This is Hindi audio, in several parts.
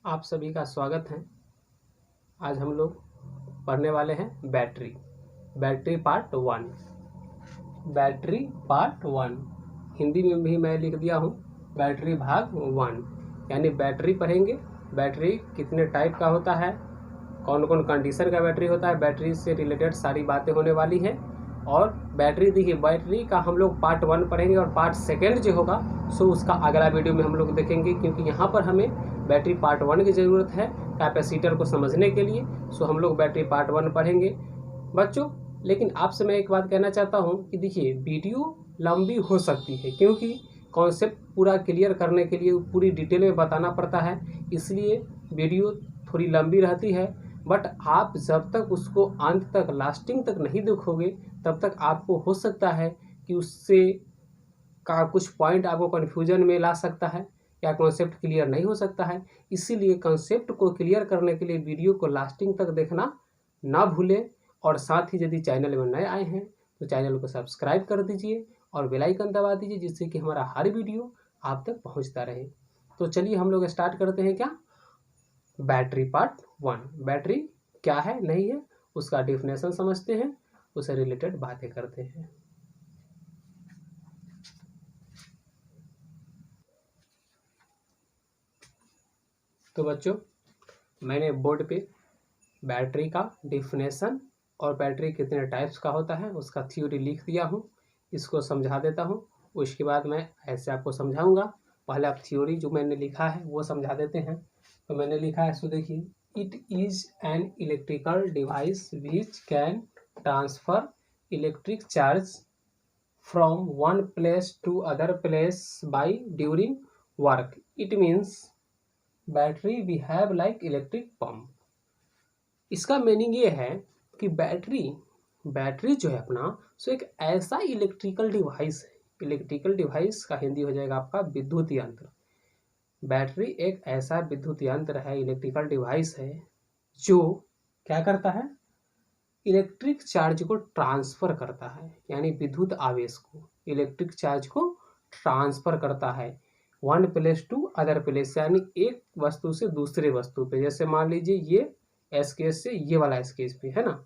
आप सभी का स्वागत है। आज हम लोग पढ़ने वाले हैं battery battery part one. Battery part one Hindi में भी मैं लिख दिया हूँ बैटरी भाग वन, यानी बैटरी पढ़ेंगे। बैटरी कितने टाइप का होता है, कौन कौन कंडीशन का बैटरी होता है, बैटरी से रिलेटेड सारी बातें होने वाली हैं। और बैटरी देखिए, बैटरी का हम लोग पार्ट वन पढ़ेंगे और पार्ट सेकेंड जो होगा सो उसका अगला वीडियो में हम लोग देखेंगे, क्योंकि यहाँ पर हमें बैटरी पार्ट वन की ज़रूरत है कैपेसिटर को समझने के लिए। सो हम लोग बैटरी पार्ट वन पढ़ेंगे बच्चों। लेकिन आपसे मैं एक बात कहना चाहता हूँ कि देखिए, वीडियो लंबी हो सकती है क्योंकि कॉन्सेप्ट पूरा क्लियर करने के लिए पूरी डिटेल में बताना पड़ता है, इसलिए वीडियो थोड़ी लंबी रहती है। बट आप जब तक उसको अंत तक लास्टिंग तक नहीं देखोगे तब तक आपको हो सकता है कि उससे का कुछ पॉइंट आपको कन्फ्यूजन में ला सकता है या कॉन्सेप्ट क्लियर नहीं हो सकता है। इसीलिए कॉन्सेप्ट को क्लियर करने के लिए वीडियो को लास्टिंग तक देखना ना भूलें। और साथ ही यदि चैनल में नए आए हैं तो चैनल को सब्सक्राइब कर दीजिए और बेल आइकन दबा दीजिए, जिससे कि हमारा हर वीडियो आप तक पहुंचता रहे। तो चलिए हम लोग स्टार्ट करते हैं क्या, बैटरी पार्ट वन। बैटरी क्या है नहीं है उसका डिफिनेशन समझते हैं, उससे रिलेटेड बातें करते हैं। तो बच्चों, मैंने बोर्ड पे बैटरी का डिफिनेशन और बैटरी कितने टाइप्स का होता है उसका थ्योरी लिख दिया हूँ। इसको समझा देता हूँ, उसके बाद मैं ऐसे आपको समझाऊंगा। पहले आप थ्योरी जो मैंने लिखा है वो समझा देते हैं। तो मैंने लिखा है, सो देखिए, it is an electrical device which can transfer electric charge from one place to other place by during work. It means battery behave like electric pump. इसका मीनिंग ये है कि बैटरी बैटरी जो है अपना सो एक ऐसा इलेक्ट्रिकल डिवाइस है। इलेक्ट्रिकल डिवाइस का हिंदी हो जाएगा आपका विद्युत यंत्र। बैटरी एक ऐसा विद्युत यंत्र है, इलेक्ट्रिकल डिवाइस है जो क्या करता है, इलेक्ट्रिक चार्ज को ट्रांसफर करता है, यानी विद्युत आवेश को इलेक्ट्रिक चार्ज को ट्रांसफर करता है one place to other place, यानी एक वस्तु से दूसरे वस्तु पे। जैसे मान लीजिए ये एस केस से ये वाला एस केस पे है ना,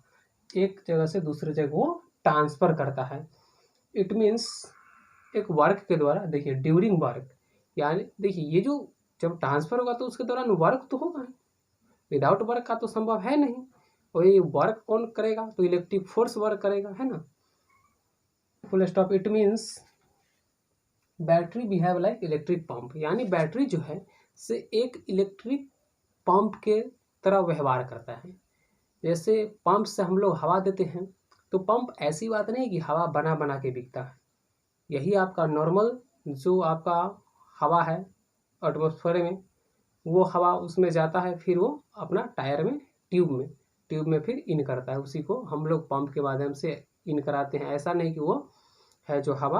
एक जगह से दूसरे जगह वो ट्रांसफर करता है। इट मीन्स एक वर्क के द्वारा, देखिए ड्यूरिंग वर्क, यानी देखिए ये जो जब ट्रांसफर होगा तो उसके दौरान वर्क तो होगा, विदाउट वर्क का तो संभव है नहीं। और ये वर्क कौन करेगा, तो इलेक्ट्रिक फोर्स वर्क करेगा, है ना। Full stop. It means battery behave like electric pump, यानी बैटरी जो है से एक इलेक्ट्रिक पंप के तरह व्यवहार करता है। जैसे पंप से हम लोग हवा देते हैं, तो पंप ऐसी बात नहीं कि हवा बना बना के बिकता है। यही आपका नॉर्मल जो आपका हवा है एटमॉस्फेयर में, वो हवा उसमें जाता है, फिर वो अपना टायर में ट्यूब में फिर इन करता है। उसी को हम लोग पंप के माध्यम से इन कराते हैं। ऐसा नहीं कि वो है जो हवा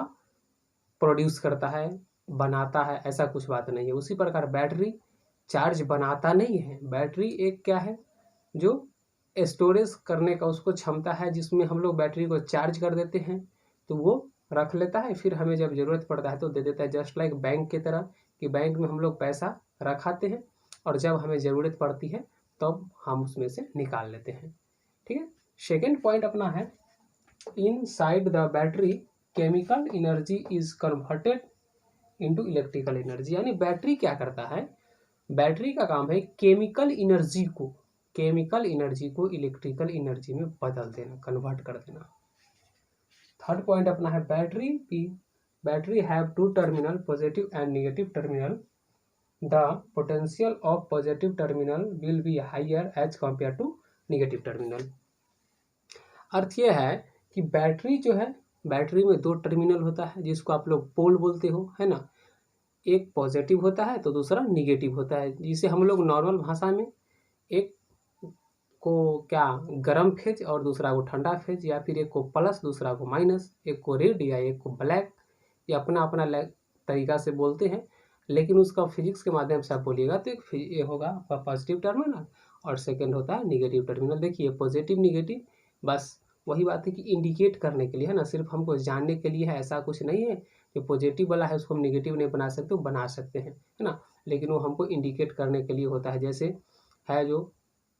प्रोड्यूस करता है, बनाता है, ऐसा कुछ बात नहीं है। उसी प्रकार बैटरी चार्ज बनाता नहीं है। बैटरी एक क्या है, जो स्टोरेज करने का उसको क्षमता है, जिसमें हम लोग बैटरी को चार्ज कर देते हैं तो वो रख लेता है, फिर हमें जब ज़रूरत पड़ता है तो दे देता है। जस्ट लाइक बैंक की तरह, कि बैंक में हम लोग पैसा रखाते हैं और जब हमें ज़रूरत पड़ती है तब हम उसमें से निकाल लेते हैं। ठीक है। सेकेंड पॉइंट अपना है, inside the battery chemical energy is converted into electrical energy, यानी बैटरी क्या करता है, बैटरी का काम है केमिकल एनर्जी को इलेक्ट्रिकल एनर्जी में बदल देना, कन्वर्ट कर देना। थर्ड पॉइंट अपना है, battery have two terminal, positive and negative terminal. The potential of positive terminal will be higher as compare to negative terminal. अर्थ यह है कि बैटरी जो है, बैटरी में दो टर्मिनल होता है जिसको आप लोग पोल बोलते हो, है ना। एक पॉजिटिव होता है तो दूसरा नेगेटिव होता है, जिसे हम लोग नॉर्मल भाषा में एक को क्या गर्म फेज और दूसरा को ठंडा फेज, या फिर एक को प्लस दूसरा को माइनस, एक को रेड या एक को ब्लैक, ये अपना अपना तरीका से बोलते हैं। लेकिन उसका फिजिक्स के माध्यम से आप बोलिएगा तो एक ये होगा आपका पॉजिटिव टर्मिनल और सेकंड होता है निगेटिव टर्मिनल। देखिए पॉजिटिव निगेटिव बस वही बात है कि इंडिकेट करने के लिए है ना, सिर्फ हमको जानने के लिए है, ऐसा कुछ नहीं है। जो पॉजिटिव वाला है उसको हम नेगेटिव नहीं बना सकते, वो बना सकते हैं, है ना, लेकिन वो हमको इंडिकेट करने के लिए होता है। जैसे है जो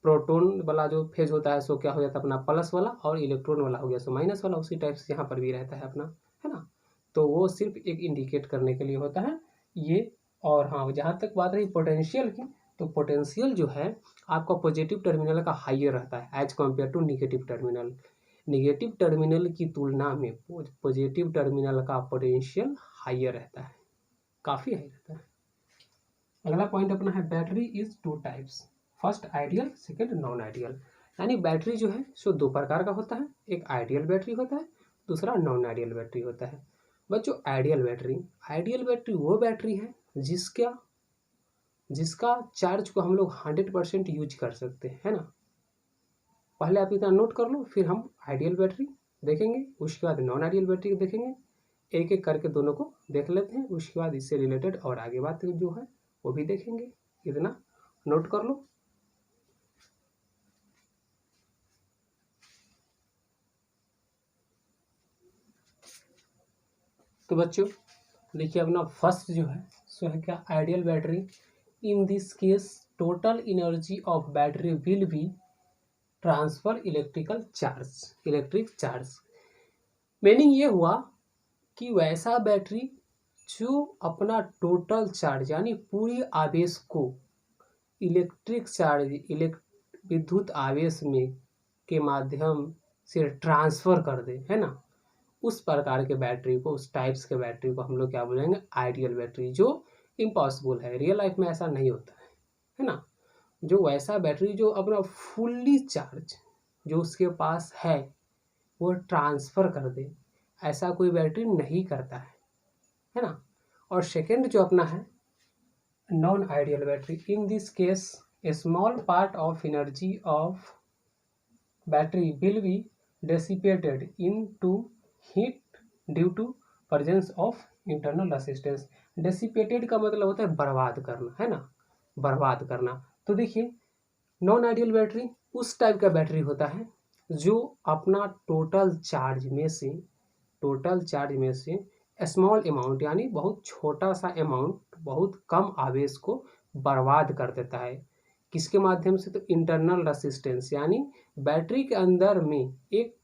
प्रोटॉन वाला जो फेज होता है सो क्या हो जाता है अपना प्लस वाला, और इलेक्ट्रॉन वाला हो गया सो माइनस वाला, उसी टाइप से यहाँ पर भी रहता है अपना, है ना। तो वो सिर्फ एक इंडिकेट करने के लिए होता है ये। और हाँ, जहाँ तक बात रही पोटेंशियल की, तो पोटेंशियल जो है आपका पॉजिटिव टर्मिनल का हाइयर रहता है as compare to negative terminal. Negative terminal की तुलना में पॉजिटिव टर्मिनल का पोटेंशियल हाइयर रहता है, काफ़ी हाई रहता है। अगला पॉइंट अपना है battery is two types, first ideal, second non ideal. यानी बैटरी जो है सो दो प्रकार का होता है, एक आइडियल बैटरी होता है, दूसरा नॉन आइडियल बैटरी होता है। बच्चों आइडियल बैटरी वो बैटरी है जिसका चार्ज को हम लोग 100% यूज कर सकते हैं, है ना। पहले आप इतना नोट कर लो, फिर हम आइडियल बैटरी देखेंगे, उसके बाद नॉन आइडियल बैटरी देखेंगे। एक एक करके दोनों को देख लेते हैं, उसके बाद इससे रिलेटेड और आगे बात जो है वो भी देखेंगे। इतना नोट कर लो। तो बच्चों देखिए अपना फर्स्ट जो है सो है क्या, ideal battery. In this case total energy of battery will B transfer electric charge. Meaning ये हुआ कि वैसा बैटरी जो अपना टोटल चार्ज यानी पूरी आवेश को इलेक्ट्रिक चार्ज विद्युत आवेश में के माध्यम से ट्रांसफर कर दे, है ना, उस प्रकार के बैटरी को, उस टाइप्स के बैटरी को हम लोग क्या बोलेंगे, आइडियल बैटरी। जो इम्पॉसिबल है, रियल लाइफ में ऐसा नहीं होता है ना। जो वैसा बैटरी जो अपना फुल्ली चार्ज जो उसके पास है वो ट्रांसफर कर दे, ऐसा कोई बैटरी नहीं करता है ना। और सेकेंड जो अपना है non ideal battery, in this case a small part of energy of battery will be dissipated into heat due to presence of internal resistance. Dissipated का मतलब होता है बर्बाद करना, है ना, बर्बाद करना। तो देखिए नॉन आइडियल बैटरी उस टाइप का बैटरी होता है जो अपना टोटल चार्ज में से स्मॉल अमाउंट यानी बहुत छोटा सा अमाउंट, बहुत कम आवेश को बर्बाद कर देता है। किसके माध्यम से, तो इंटरनल रेसिस्टेंस यानी बैटरी के अंदर में एक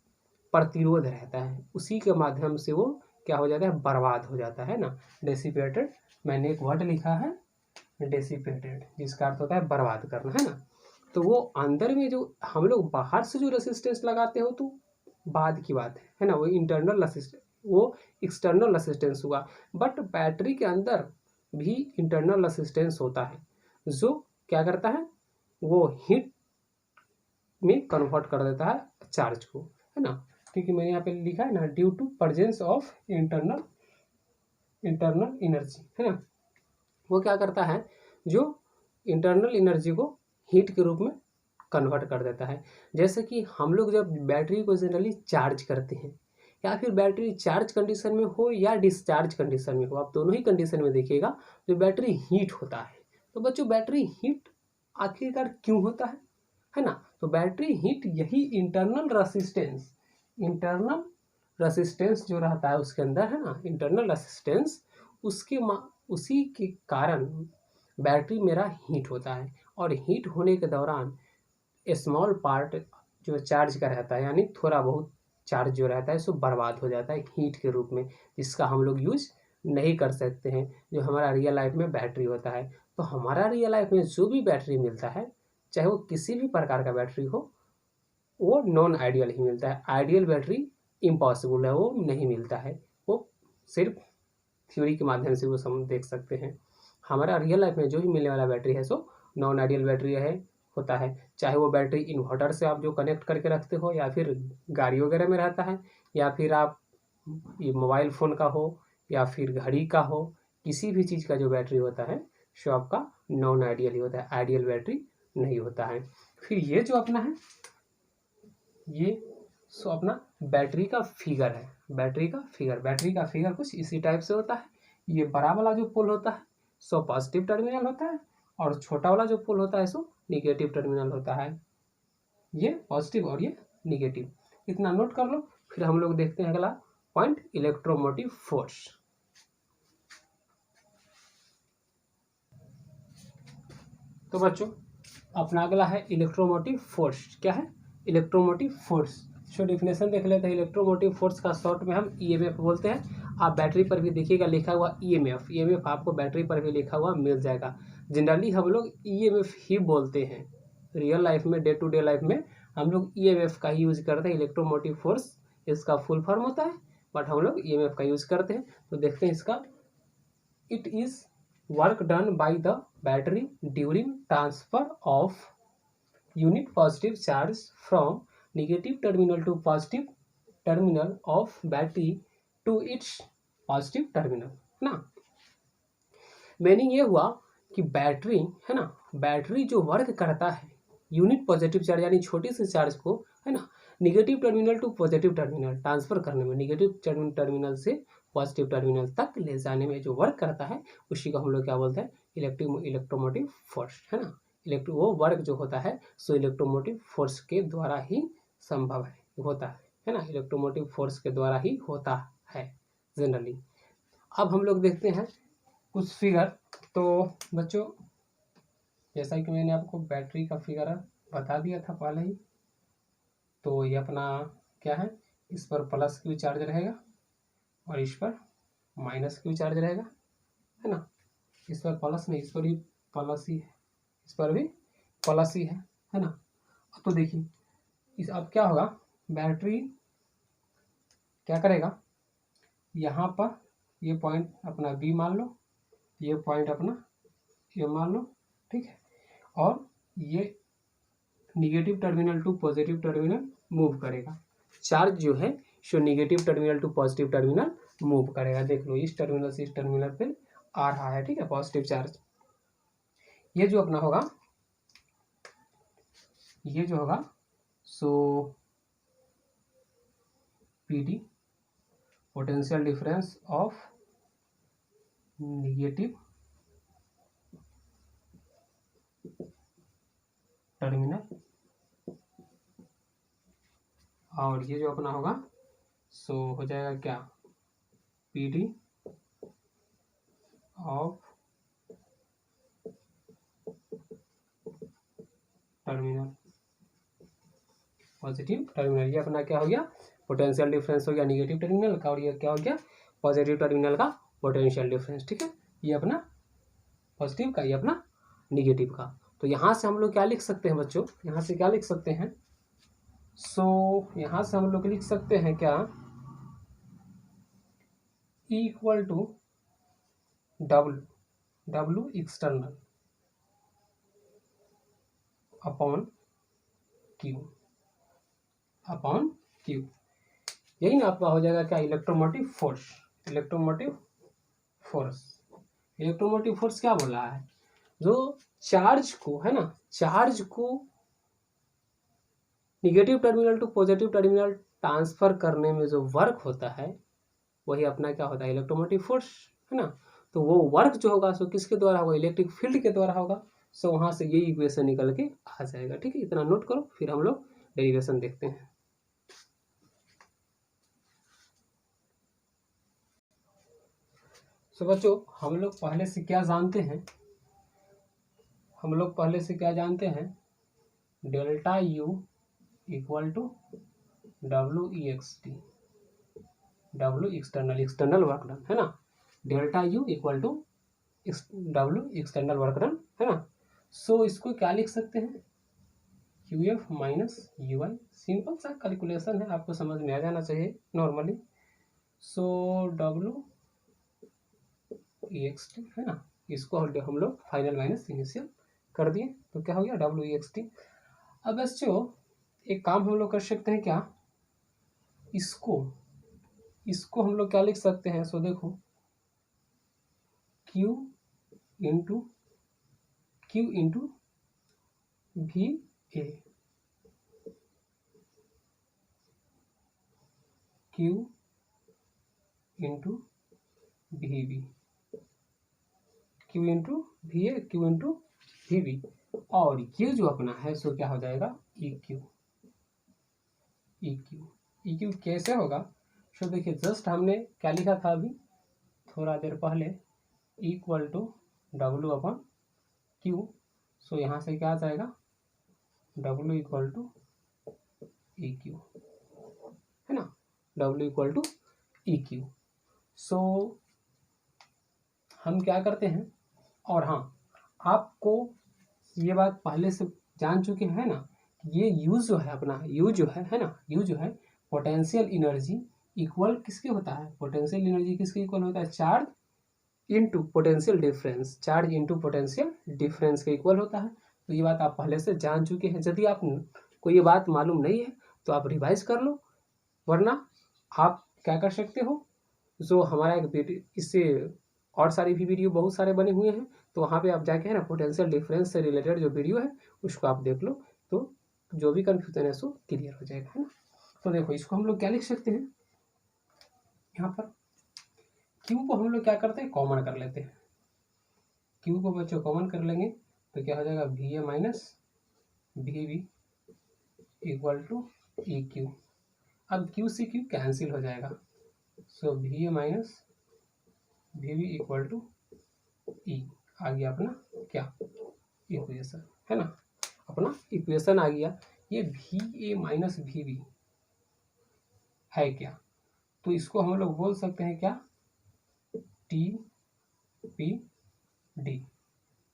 प्रतिरोध रहता है, उसी के माध्यम से वो क्या हो जाता है, बर्बाद हो जाता है ना। डेसिपेटेड, मैंने एक वर्ड लिखा है डेसिपेटेड, जिसका अर्थ होता है बर्बाद करना, है ना। तो वो अंदर में जो हम लोग बाहर से जो रेसिस्टेंस लगाते हो तो बाद की बात है ना, वो इंटरनल रेसिस्टेंस, वो एक्सटर्नल रेसिस्टेंस हुआ। बट बैटरी के अंदर भी इंटरनल रेसिस्टेंस होता है जो क्या करता है, वो हीट में कन्वर्ट कर देता है चार्ज को, है ना। क्योंकि मैंने यहाँ पे लिखा है ना, due to presence of internal energy, है ना। वो क्या करता है, जो इंटरनल एनर्जी को हीट के रूप में कन्वर्ट कर देता है। जैसे कि हम लोग जब बैटरी को जनरली चार्ज करते हैं, या फिर बैटरी चार्ज कंडीशन में हो या डिस्चार्ज कंडीशन में हो, आप दोनों ही कंडीशन में देखिएगा जो बैटरी हीट होता है। तो बच्चों बैटरी हीट आखिरकार क्यों होता है ना। तो बैटरी हीट यही इंटरनल रेसिस्टेंस जो रहता है उसके अंदर, है ना, इंटरनल रेसिस्टेंस, उसी के कारण बैटरी मेरा हीट होता है। और हीट होने के दौरान स्मॉल पार्ट जो चार्ज का रहता है यानी थोड़ा बहुत चार्ज जो रहता है सो बर्बाद हो जाता है हीट के रूप में, जिसका हम लोग यूज नहीं कर सकते हैं, जो हमारा रियल लाइफ में बैटरी होता है। तो हमारा रियल लाइफ में जो भी बैटरी मिलता है, चाहे वो किसी भी प्रकार का बैटरी हो, वो नॉन आइडियल ही मिलता है। आइडियल बैटरी इम्पॉसिबल है, वो नहीं मिलता है, वो सिर्फ थ्योरी के माध्यम से वो हम देख सकते हैं। हमारा रियल लाइफ में जो भी मिलने वाला बैटरी है सो नॉन आइडियल बैटरी है होता है। चाहे वो बैटरी इन्वर्टर से आप जो कनेक्ट करके रखते हो, या फिर गाड़ी वगैरह में रहता है, या फिर आप ये मोबाइल फ़ोन का हो, या फिर घड़ी का हो, किसी भी चीज़ का जो बैटरी होता है सो आपका नॉन आइडियल ही होता है, आइडियल बैटरी नहीं होता है। फिर ये जो अपना है ये सो अपना बैटरी का फिगर है, बैटरी का फिगर कुछ इसी टाइप से होता है। ये बड़ा वाला जो पोल होता है सो पॉजिटिव टर्मिनल होता है, और छोटा वाला जो पोल होता है सो निगेटिव टर्मिनल होता है। ये पॉजिटिव और ये निगेटिव। इतना नोट कर लो। फिर हम लोग देखते हैं अगला पॉइंट, इलेक्ट्रोमोटिव फोर्स। तो बच्चों अपना अगला है इलेक्ट्रोमोटिव फोर्स। क्या है? Electromotive force. सो डिफिनेशन देख लेते हैं। इलेक्ट्रोमोटिव फोर्स का शॉर्ट में हम ईएमएफ बोलते हैं। आप बैटरी पर भी देखिएगा लिखा हुआ ईएमएफ, ईएमएफ आपको बैटरी पर भी लिखा हुआ मिल जाएगा। जनरली हम लोग ईएमएफ ही बोलते हैं, रियल लाइफ में, डे टू डे लाइफ में हम लोग ईएमएफ का ही यूज करते हैं। इलेक्ट्रोमोटिव फोर्स इसका फुल फॉर्म होता है, बट हम लोग ईएमएफ का यूज करते हैं। तो देखते हैं इसका। It is work done by the battery during transfer of unit positive charge from negative terminal to positive terminal of battery to its positive terminal ना। मीनिंग ये हुआ कि बैटरी है ना, बैटरी जो वर्क करता है यूनिट पॉजिटिव चार्ज यानी छोटी सी चार्ज को है ना negative terminal to positive terminal transfer करने में, निगेटिव टर्मिनल से पॉजिटिव टर्मिनल तक ले जाने में जो वर्क करता है उसी को हम लोग क्या बोलते हैं? इलेक्ट्रोमोटिव फोर्स है ना। वो वर्क जो होता है सो इलेक्ट्रोमोटिव फोर्स के द्वारा ही संभव है, होता है ना। इलेक्ट्रोमोटिव फोर्स के द्वारा ही होता है जनरली। अब हम लोग देखते हैं कुछ फिगर। तो बच्चों जैसा कि मैंने आपको बैटरी का फिगर बता दिया था पहले ही, तो ये अपना क्या है, इस पर प्लस क्यू चार्ज रहेगा और इस पर माइनस क्यू चार्ज रहेगा, है ना। इस पर प्लस नहीं, इस पर भी प्लस ही है, इस पर भी प्लस ही है ना। तो देखिए इस अब क्या होगा, बैटरी क्या करेगा, यहाँ पर ये पॉइंट अपना बी मान लो, ये पॉइंट अपना ये मान लो, ठीक है। और ये negative terminal to positive terminal move करेगा। चार्ज जो है सो negative terminal to positive terminal move करेगा। देख लो इस टर्मिनल से इस टर्मिनल पे आ रहा है, ठीक है, पॉजिटिव चार्ज। ये जो अपना होगा, ये जो होगा सो PD potential difference of negative terminal, और ये जो अपना होगा सो हो जाएगा क्या, PD of terminal positive terminal. ये अपना क्या हो गया, पोटेंशियल डिफरेंस हो गया निगेटिव टर्मिनल का, और ये क्या हो गया, पॉजिटिव टर्मिनल का पोटेंशियल डिफरेंस, ठीक है। ये अपना पॉजिटिव का, ये अपना निगेटिव का। तो यहाँ से हम लोग क्या लिख सकते हैं बच्चों, यहाँ से क्या लिख सकते हैं, सो यहाँ से हम लोग लिख सकते हैं क्या, equal to W external upon Q, upon Q. यही ना आपका हो जाएगा क्या, electromotive force. Electromotive force, electromotive force क्या बोल रहा है, जो चार्ज को है ना, चार्ज को negative terminal to positive terminal transfer करने में जो वर्क होता है वही अपना क्या होता है, इलेक्ट्रोमोटिव फोर्स, है ना। तो वो वर्क जो होगा सो किसके द्वारा होगा, इलेक्ट्रिक फील्ड के द्वारा होगा। सो वहां से ये इक्वेशन निकल के आ जाएगा, ठीक है। इतना नोट करो, फिर हम लोग डेरिवेशन देखते हैं। सो बच्चों हम लोग पहले से क्या जानते हैं, हम लोग पहले से क्या जानते हैं, delta U equal to W E X T, W external, external work done, है ना। Delta U equal to W external work done, है ना। सो इसको क्या लिख सकते हैं, Q F minus U I. Simple सा कैलकुलेशन है, आपको समझ में आ जाना चाहिए normally. So W E X T, है ना, इसको हम लोग फाइनल माइनस इनिशियल कर दिए, तो क्या हो गया, डब्ल्यू ई एक्स टी। अब बच्चों एक काम हम लोग कर सकते हैं क्या, इसको इसको हम लोग क्या लिख सकते हैं, सो देखो Q into V A, Q into V B, Q into V A, Q into V B, और ये जो अपना है सो क्या हो जाएगा, ई क्यू, ई क्यू कैसे होगा? सो देखिए जस्ट हमने क्या लिखा था अभी थोड़ा देर पहले, इक्वल टू डब्ल्यू अपन क्यू। सो यहाँ से क्या आ जाएगा, W equal to E Q, है ना, W equal to E Q. So हम क्या करते हैं, और हाँ आपको ये बात पहले से जान चुके हैं ना, ये यूज जो है अपना, यू जो है ना, यू जो है पोटेंशियल एनर्जी इक्वल किसके होता है, पोटेंशियल एनर्जी किसके इक्वल होता है, charge into potential difference, charge into potential difference के इक्वल होता है। तो ये बात आप पहले से जान चुके हैं। यदि आप को ये बात मालूम नहीं है तो आप रिवाइज कर लो, वरना आप क्या कर सकते हो, जो हमारा एक वीडियो, इससे और सारी भी वीडियो बहुत सारे बने हुए हैं, तो वहाँ पे आप जाके है ना पोटेंशियल डिफरेंस से रिलेटेड जो वीडियो है उसको आप देख लो, तो जो भी कन्फ्यूजन है सो क्लियर हो जाएगा, है ना। तो देखो इसको हम लोग क्या लिख सकते हैं, यहाँ पर क्यू को हम लोग क्या करते हैं, कॉमन कर लेते हैं। क्यू को बच्चों कॉमन कर लेंगे तो क्या हो जाएगा, V A minus V B equal to E Q. अब क्यू से क्यू कैंसिल हो जाएगा, so V A minus V B equal to E आ गया अपना क्या, इक्वेशन, है ना, अपना इक्वेशन आ गया। ये V A minus V B है क्या, तो इसको हम लोग बोल सकते हैं क्या, T P D,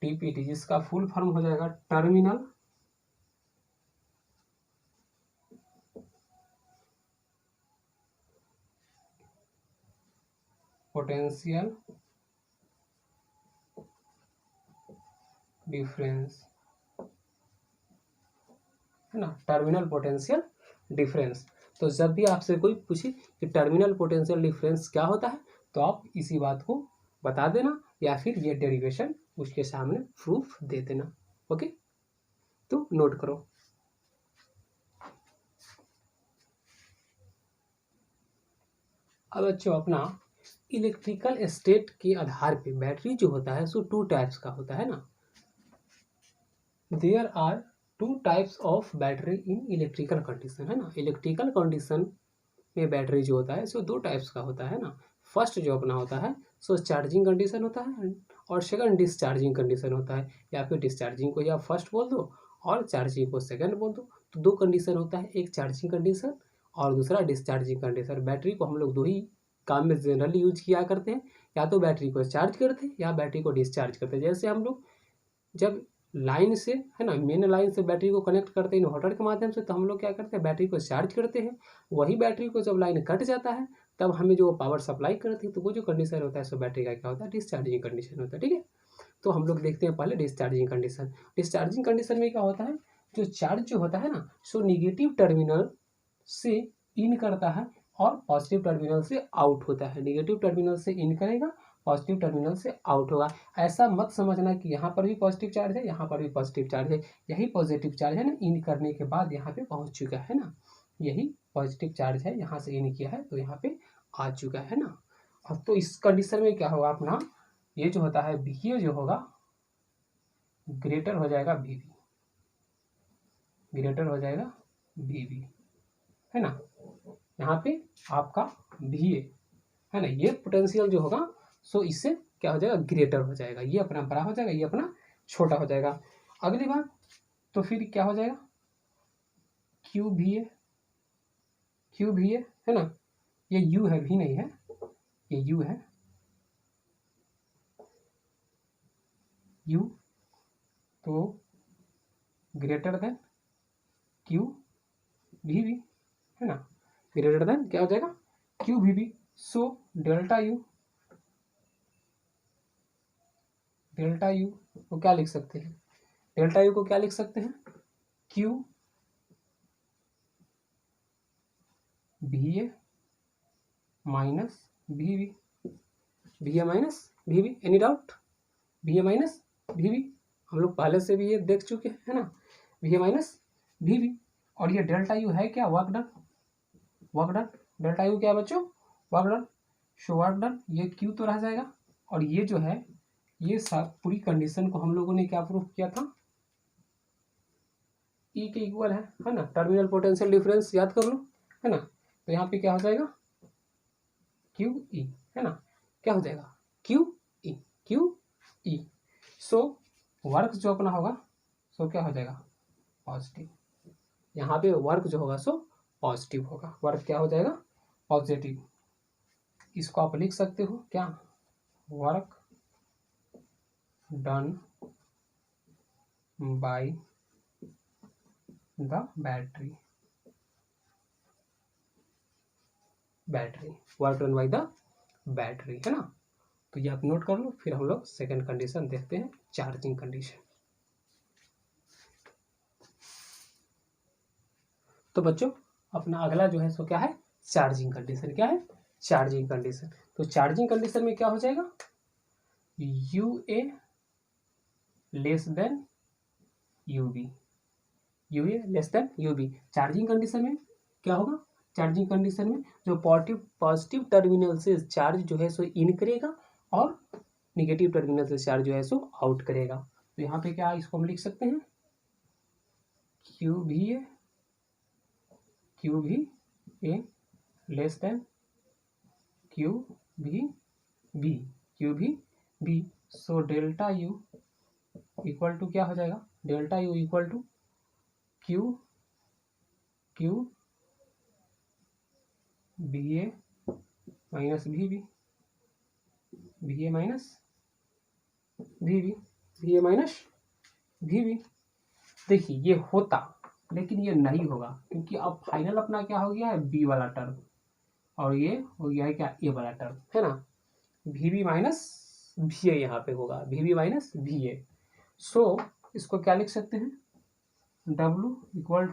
T P D, जिसका फुल फॉर्म हो जाएगा टर्मिनल पोटेंशियल डिफरेंस, है ना, टर्मिनल पोटेंशियल डिफरेंस। तो जब भी आपसे कोई पूछे कि टर्मिनल पोटेंशियल डिफरेंस क्या होता है, तो आप इसी बात को बता देना, या फिर ये डेरिवेशन उसके सामने प्रूफ दे देना। ओके, तो नोट करो। अब बच्चों अपना इलेक्ट्रिकल स्टेट के आधार पे बैटरी जो होता है सो टू टाइप्स का होता है ना, there are two types of battery in electrical condition, है ना। इलेक्ट्रिकल कंडीशन में बैटरी जो होता है सो दो टाइप्स का होता है ना। फर्स्ट जो अपना होता है सो चार्जिंग कंडीशन होता है, और सेकंड डिस्चार्जिंग कंडीशन होता है, या फिर डिस्चार्जिंग को या फर्स्ट बोल दो और चार्जिंग को सेकंड बोल दो। तो दो कंडीशन होता है, एक चार्जिंग कंडीशन और दूसरा डिस्चार्जिंग कंडीशन। बैटरी को हम लोग दो ही काम में जनरली यूज किया करते हैं, या तो बैटरी को चार्ज करते हैं या बैटरी को डिस्चार्ज करते हैं। जैसे हम लोग जब लाइन से, है ना, मेन लाइन से बैटरी को कनेक्ट करते हैं इन्वर्टर के माध्यम से, तो हम लोग क्या करते हैं, बैटरी को चार्ज करते हैं। वही बैटरी को जब लाइन कट जाता है तब हमें जो पावर सप्लाई करती है, तो वो जो कंडीशन होता है सो बैटरी का क्या होता है, डिस्चार्जिंग कंडीशन होता है। ठीक है, तो हम लोग देखते हैं पहले डिस्चार्जिंग कंडीशन। डिस्चार्जिंग कंडीशन में क्या होता है, जो चार्ज जो होता है ना सो निगेटिव टर्मिनल से इन करता है और पॉजिटिव टर्मिनल से आउट होता है। निगेटिव टर्मिनल से इन करेगा, पॉजिटिव टर्मिनल से आउट होगा। ऐसा मत समझना कि यहाँ पर भी पॉजिटिव चार्ज है, यहाँ पर भी पॉजिटिव चार्ज है। यही पॉजिटिव चार्ज है ना, इन करने के बाद यहाँ पे पहुँच चुका है ना, यही पॉजिटिव चार्ज है, यहाँ से इन किया है तो यहाँ पे आ चुका है ना। और तो इस कंडीशन में क्या होगा अपना, ये जो होता है वी जो होगा ग्रेटर हो जाएगा वी बी, ग्रेटर हो जाएगा वी बी, है ना। यहाँ पे आपका वी ए है ना, ये पोटेंशियल जो होगा सो इससे क्या हो जाएगा, ग्रेटर हो जाएगा, ये अपना बड़ा हो जाएगा, ये अपना छोटा हो जाएगा। अगली बात तो फिर क्या हो जाएगा, क्यू भी ए, क्यू भी ए, है ना, ये यू है, भी नहीं है, ये यू है, यू तो ग्रेटर देन क्यू भी, है ना, ग्रेटर देन क्या हो जाएगा, क्यू भी। सो डेल्टा यू, डेल्टा यू को क्या लिख सकते हैं, डेल्टा यू को क्या लिख सकते हैं, क्यू भी ए माइनस भी बी, भी ए माइनस भी बी। एनी डाउट, भी ए माइनस भी बी हम लोग पहले से भी ये देख चुके हैं, है ना, भी ए माइनस भी बी। और ये डेल्टा यू है क्या, work done, work done, delta U क्या है बच्चों, work done. So work done, ये क्यू तो रह जाएगा, और ये जो है ये सब पूरी कंडीशन को हम लोगों ने क्या प्रूफ किया था, ई के इक्वल है ना, टर्मिनल पोटेंशियल डिफरेंस याद कर लो। है ना। तो यहाँ पे क्या हो जाएगा क्यू ई, है ना, क्या हो जाएगा क्यू ई। सो वर्क जो अपना होगा सो क्या हो जाएगा पॉजिटिव। यहाँ पे वर्क जो होगा सो पॉजिटिव होगा, वर्क क्या हो जाएगा पॉजिटिव। इसको आप लिख सकते हो क्या, work done by the battery, work done by the battery, है ना। तो ये आप नोट कर लो। फिर हम लोग सेकंड कंडीशन देखते हैं, चार्जिंग कंडीशन। तो बच्चों अपना अगला जो है सो क्या है चार्जिंग कंडीशन। क्या है चार्जिंग कंडीशन। तो चार्जिंग कंडीशन में क्या हो जाएगा U A less than U B, U A less than U B. Charging condition में क्या होगा, चार्जिंग कंडीशन में जो पॉजिटिव टर्मिनल से चार्ज जो है सो इन करेगा और निगेटिव टर्मिनल से चार्ज जो है सो आउट करेगा। तो यहाँ पे क्या इसको हम लिख सकते हैं Q V A less than Q V B. So delta U equal to क्या हो जाएगा, delta U equal to Q B A minus V B, V A minus V B. देखिए ये होता लेकिन ये नहीं होगा, क्योंकि अब फाइनल अपना क्या हो गया है बी वाला टर्म, और ये हो गया है क्या ए वाला टर्म, है ना। V B minus V A यहाँ पे होगा, V B minus V A. So इसको क्या लिख सकते हैं W इक्वल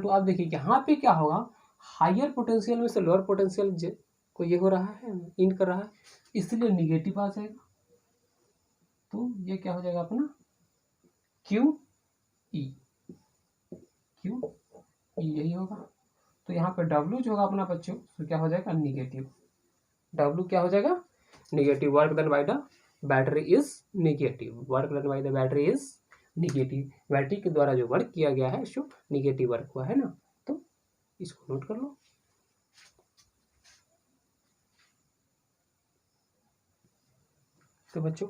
टू अब देखिए यहाँ पे क्या होगा, हायर पोटेंशियल में से लोअर पोटेंशियल को ये हो रहा है इन कर रहा है, इसलिए निगेटिव आ जाएगा। तो ये क्या हो जाएगा अपना क्यू ई यही होगा। तो यहाँ पे W जो होगा अपना बच्चों तो क्या हो जाएगा निगेटिव, W क्या हो जाएगा negative. Work done by the battery is negative, work done by the battery is negative. Battery के द्वारा जो वर्क किया गया है सो निगेटिव वर्क हुआ, है ना। तो इसको नोट कर लो। तो बच्चों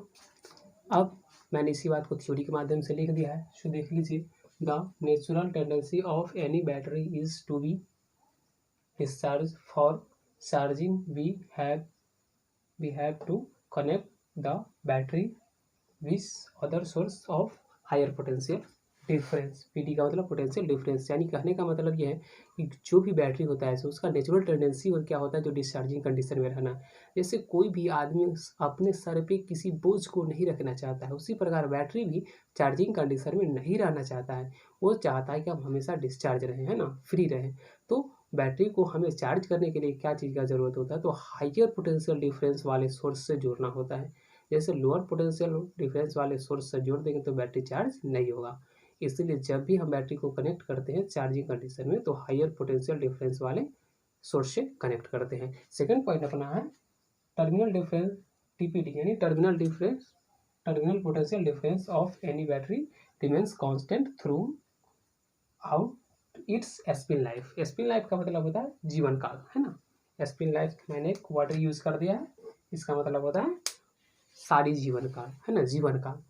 अब मैंने इसी बात को थ्योरी के माध्यम से लिख दिया है, सो देख लीजिए। The natural tendency of any battery is to be discharge. For charging we have to connect the battery with other source of higher potential difference. PD का मतलब पोटेंशियल डिफरेंस, यानी कहने का मतलब ये है कि जो भी बैटरी होता है उसका नेचुरल टेंडेंसी और क्या होता है जो डिस्चार्जिंग कंडीशन में रहना। जैसे कोई भी आदमी अपने सर पे किसी बोझ को नहीं रखना चाहता है, उसी प्रकार बैटरी भी चार्जिंग कंडीशन में नहीं रहना चाहता है। वो चाहता है कि हम हमेशा डिस्चार्ज रहें, है ना, फ्री रहें। तो बैटरी को हमें चार्ज करने के लिए क्या चीज़ का ज़रूरत होता है, तो हाइयर पोटेंशियल डिफरेंस वाले सोर्स से जोड़ना होता है। जैसे लोअर पोटेंशियल डिफरेंस वाले सोर्स से जोड़ देंगे तो बैटरी चार्ज नहीं होगा। इसलिए जब भी हम बैटरी को कनेक्ट करते हैं चार्जिंग कंडीशन में तो हायर पोटेंशियल डिफरेंस वाले सोर्स से कनेक्ट करते हैं। सेकंड पॉइंट अपना है टर्मिनल डिफरेंस टीपीडी, यानी terminal potential difference of any battery remains constant through out it's spin life. Spin life का मतलब होता है जीवन काल, है ना। स्पिन लाइफ मैंने एक वर्ड यूज कर दिया है, इसका मतलब होता है सारी जीवन काल, है ना, जीवन काल।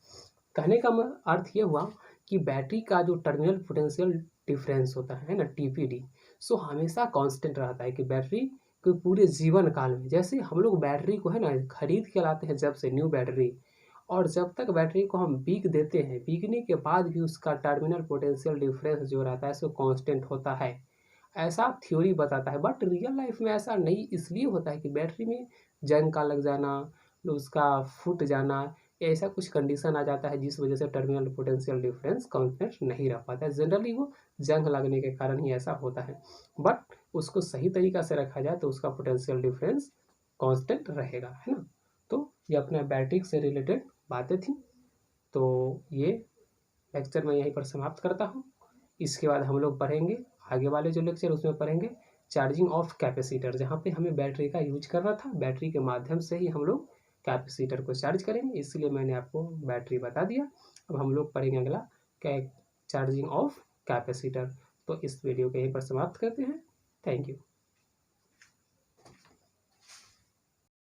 कहने का अर्थ ये हुआ कि बैटरी का जो टर्मिनल पोटेंशियल डिफरेंस होता है ना टीपीडी, सो हमेशा कांस्टेंट रहता है कि बैटरी के पूरे जीवन काल में। जैसे हम लोग बैटरी को है ना खरीद के लाते हैं जब से न्यू बैटरी, और जब तक बैटरी को हम बीक देते हैं, बीकने के बाद भी उसका टर्मिनल पोटेंशियल डिफरेंस जो रहता है सो कांस्टेंट होता है, ऐसा थ्योरी बताता है। बट रियल लाइफ में ऐसा नहीं इसलिए होता है कि बैटरी में जंग का लग जाना, उसका फूट जाना, ऐसा कुछ कंडीशन आ जाता है जिस वजह से टर्मिनल पोटेंशियल डिफरेंस कांस्टेंट नहीं रह पाता है। जनरली वो जंग लगने के कारण ही ऐसा होता है, बट उसको सही तरीका से रखा जाए तो उसका पोटेंशियल डिफरेंस कांस्टेंट रहेगा, है ना। तो ये अपना बैटरी से रिलेटेड बातें थी। तो ये लेक्चर मैं यहीं पर समाप्त करता हूँ। इसके बाद हम लोग पढ़ेंगे आगे वाले जो लेक्चर, उसमें पढ़ेंगे चार्जिंग ऑफ कैपेसिटर, जहाँ पे हमें बैटरी का यूज करना था। बैटरी के माध्यम से ही हम लोग कैपेसिटर को चार्ज करेंगे, इसलिए मैंने आपको बैटरी बता दिया। अब हम लोग पढ़ेंगे अगला क्या चार्जिंग ऑफ कैपेसिटर। तो इस वीडियो को यहीं पर समाप्त करते हैं। Thank you.